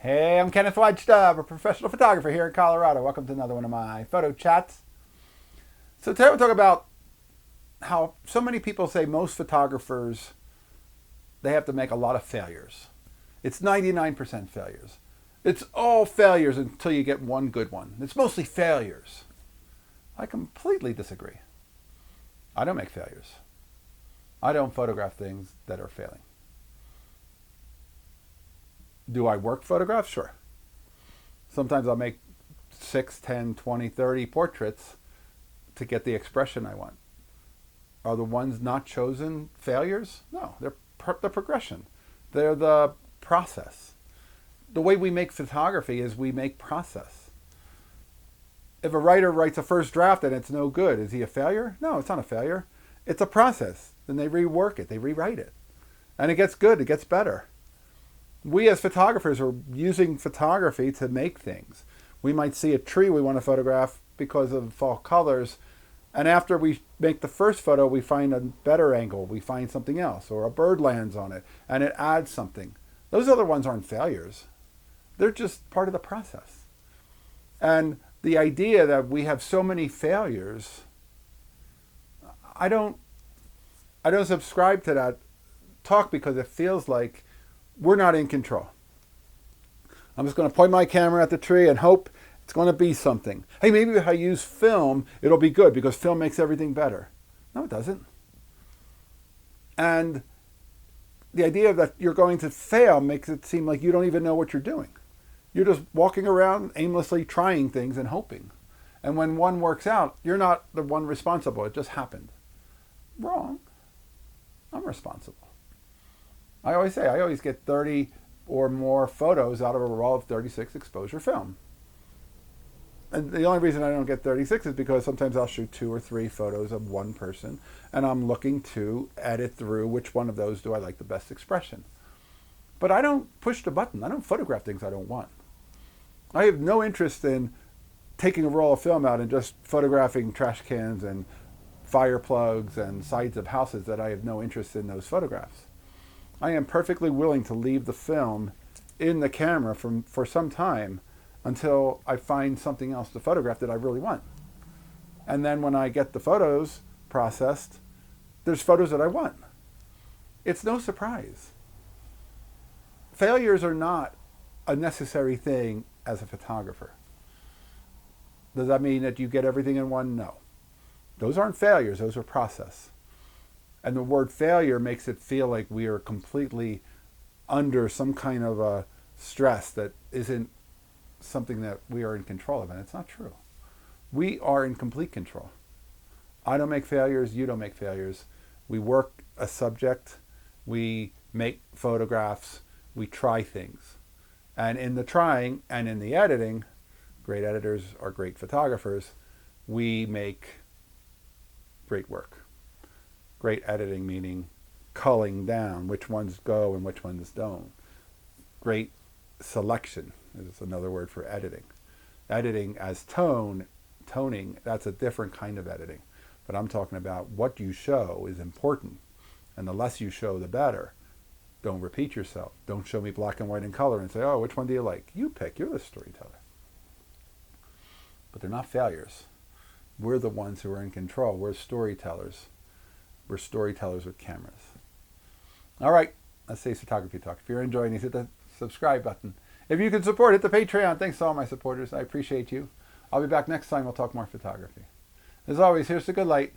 Hey, I'm Kenneth Wajda. I'm a professional photographer here in Colorado. Welcome to another one of my photo chats. So today we'll talk about how so many people say most photographers, they have to make a lot of failures. It's 99% failures. It's all failures until you get one good one. It's mostly failures. I completely disagree. I don't make failures. I don't photograph things that are failing. Do I work photographs? Sure. Sometimes I'll make 6, 10, 20, 30 portraits to get the expression I want. Are the ones not chosen failures? No, they're the progression. They're the process. The way we make photography is we make process. If a writer writes a first draft and it's no good, is he a failure? No, it's not a failure. It's a process. Then they rework it, they rewrite it. And it gets good, it gets better. We as photographers are using photography to make things. We might see a tree we want to photograph because of fall colors, and after we make the first photo, we find a better angle, we find something else, or a bird lands on it, and it adds something. Those other ones aren't failures. They're just part of the process. And the idea that we have so many failures, I don't subscribe to that talk because it feels like we're not in control. I'm just going to point my camera at the tree and hope it's going to be something. Hey, maybe if I use film, it'll be good because film makes everything better. No, it doesn't. And the idea that you're going to fail makes it seem like you don't even know what you're doing. You're just walking around aimlessly trying things and hoping. And when one works out, you're not the one responsible. It just happened. Wrong. I'm responsible. I always say, I always get 30 or more photos out of a roll of 36 exposure film. And the only reason I don't get 36 is because sometimes I'll shoot 2 or 3 photos of one person, and I'm looking to edit through which one of those do I like the best expression. But I don't push the button. I don't photograph things I don't want. I have no interest in taking a roll of film out and just photographing trash cans and fire plugs and sides of houses that I have no interest in those photographs. I am perfectly willing to leave the film in the camera for some time until I find something else to photograph that I really want. And then when I get the photos processed, there's photos that I want. It's no surprise. Failures are not a necessary thing as a photographer. Does that mean that you get everything in one? No. Those aren't failures, those are process. And the word failure makes it feel like we are completely under some kind of a stress that isn't something that we are in control of. And it's not true. We are in complete control. I don't make failures. You don't make failures. We work a subject. We make photographs. We try things. And in the trying and in the editing, great editors are great photographers. We make great work. Great editing meaning culling down which ones go and which ones don't. Great selection is another word for editing. Editing as toning, that's a different kind of editing. But I'm talking about what you show is important. And the less you show, the better. Don't repeat yourself. Don't show me black and white and color and say, oh, which one do you like? You pick. You're the storyteller. But they're not failures. We're the ones who are in control. We're storytellers. We're storytellers with cameras. All right, let's say photography talk. If you're enjoying these, hit the subscribe button. If you can support, hit the Patreon. Thanks to all my supporters. I appreciate you. I'll be back next time. We'll talk more photography. As always, here's the good light.